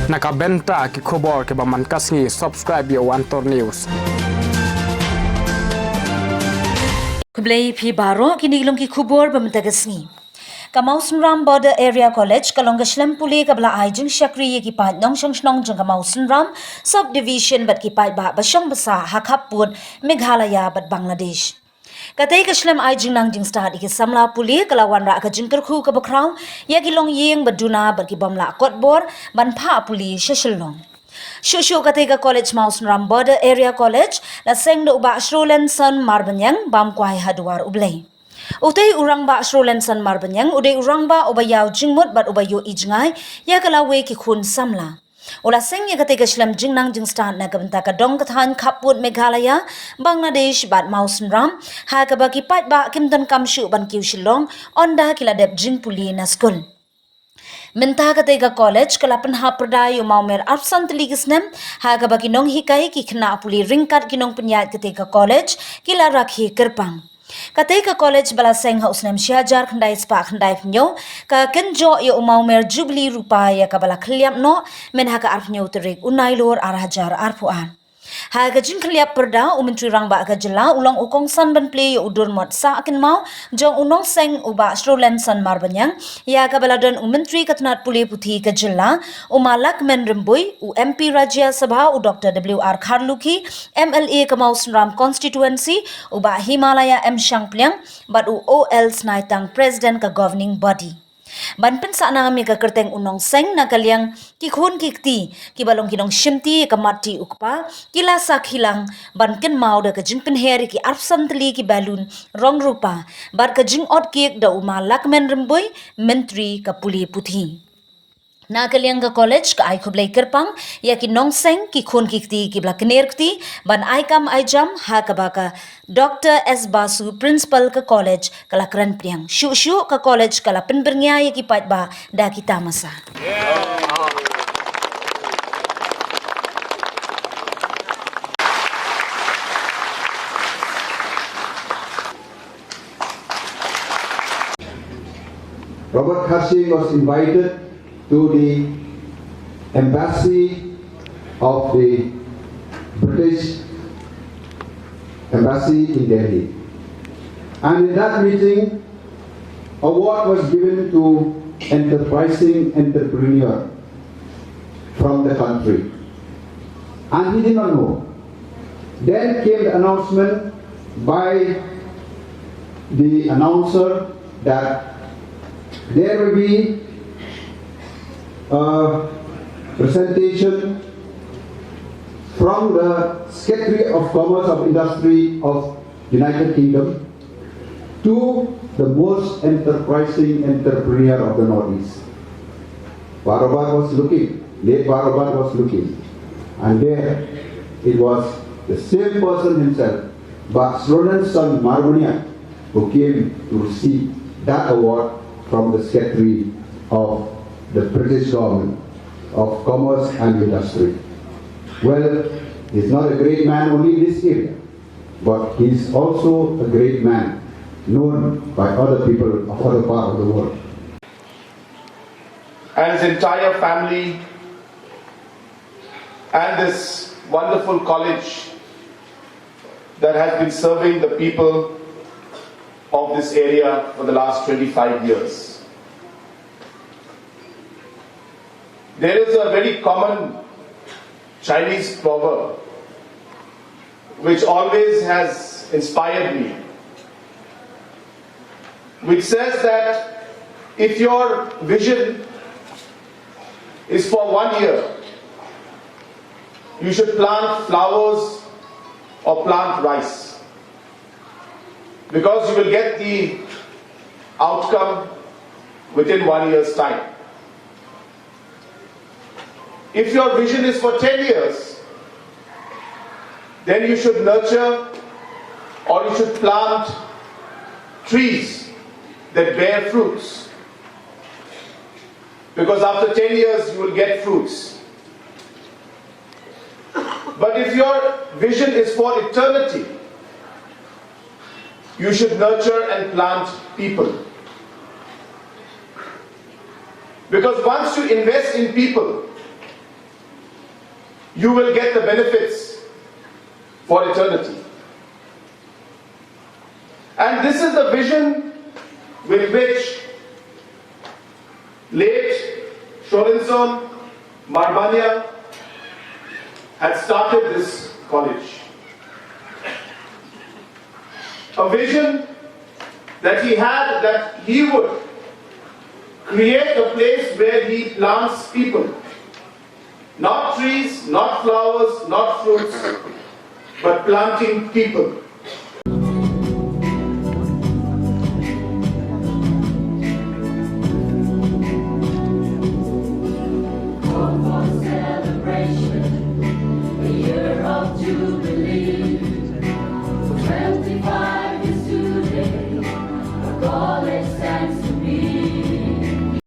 Nakabenta ki khobor ke baman kasngi subscribe yo Antor News. Kublai phi baro kinilong ki khubor bamtagasngi. Kamausun Ram Border Area College kalongashlem puli kabla ai jingshakri ki pa nong shong jang Kamausun Ram subdivision bat ki pa ba basong basa hakap pun Meghalaya bat Bangladesh. Katai kashlem ai jingnang jing start ki samla puli kalawan ra ka jingker khu ka bakraw ya ki long yeng bat duna bat ki bamla kotbor ban pha puli shashilong. Shushu Katega College Maus Ram Border Area College la seng do ba shrolen son marbanyang bam kwai hadwar ublay. Utay urang ba shrolen son marbanyang uday urang ba ubayaw jingmut bat ubayo ijngai ya kalawe ki khun samla. Ula seng ya Katega shlam jingnang jing stand na kabenta ka dong kathan khaput Meghalaya Bangladesh bat Maus Ram ha ka ba ki pat ba kimton kamshu ban kiu shilong onda kiladep jing puli na school. Menta Katega College kalapan ha perdai umaumer absent ligisnem ha ka bagi nong hikai ki khynnah puli ringkat ki nong penyat Katega College kila rakhi kerpang. Katega College bala seng ha usnem syajar khandai spa khandai pnyo ka kenjo yo umaumer jubli rupaya ka bala khliam no men ha ka arpnyo terik unai lor arhajar arpuan. Ha ka jing khliap perda umentri rang ba ka jela ulang ukong san ban play yo udur mot sa akin mau jong unong seng uba strolen san marbanyang ya ka baladon umentri katnat puli puthi ka jela umalak men rembui u MP Rajya Sabha u Dr. WR Kharluki MLA Kamau Ram constituency uba Himalaya M Shangplyang bat u OL Snaitang president ka governing body. Ban pensa na mi ka kerteng unong seng na kalyang ki khun ki kti ki balong kinong shimti ka mati ukpa kila sakhilang ban ken mau da ka jing pen heri ki arpsan tli ki balun rong rupa bar ka jing ot kek da uma lakmen remboi mentri ka puli puthi. Na kalyang ka college ka ai khublai kerpang ya ki nong seng ki khun ki kti ki bla kner kti ban ai kam ai jam ha ka ba ka Dr. S. Basu principal ka college kala kran priang shu ka college kala penbernya ya ki pat ba da kita masa. Robert Hashing was invited to the embassy of the British embassy in Delhi. And in that meeting, award was given to enterprising entrepreneur from the country. And he did not know. Then came the announcement by the announcer that there will be a presentation from the Secretary of Commerce of Industry of United Kingdom to the most enterprising entrepreneur of the Northeast. Barobar was looking, late Barobar was looking, and there it was the same person himself, Sloren's son Marmonia, who came to receive that award from the Secretary of the British Government of Commerce and Industry. Well, he's not a great man only in this area, but he's also a great man known by other people of other parts of the world. And his entire family and this wonderful college that has been serving the people of this area for the last 25 years. There is a very common Chinese proverb which always has inspired me, which says that if your vision is for 1 year, you should plant flowers or plant rice, because you will get the outcome within 1 year's time. If your vision is for 10 years, then you should nurture or you should plant trees that bear fruits, because after 10 years you will get fruits. But if your vision is for eternity, you should nurture and plant people. Because once you invest in people, you will get the benefits for eternity. And this is the vision with which late Shorinson Marbanya had started this college. A vision that he had, that he would create a place where he plants people. Not trees, not flowers, not fruits, but planting people.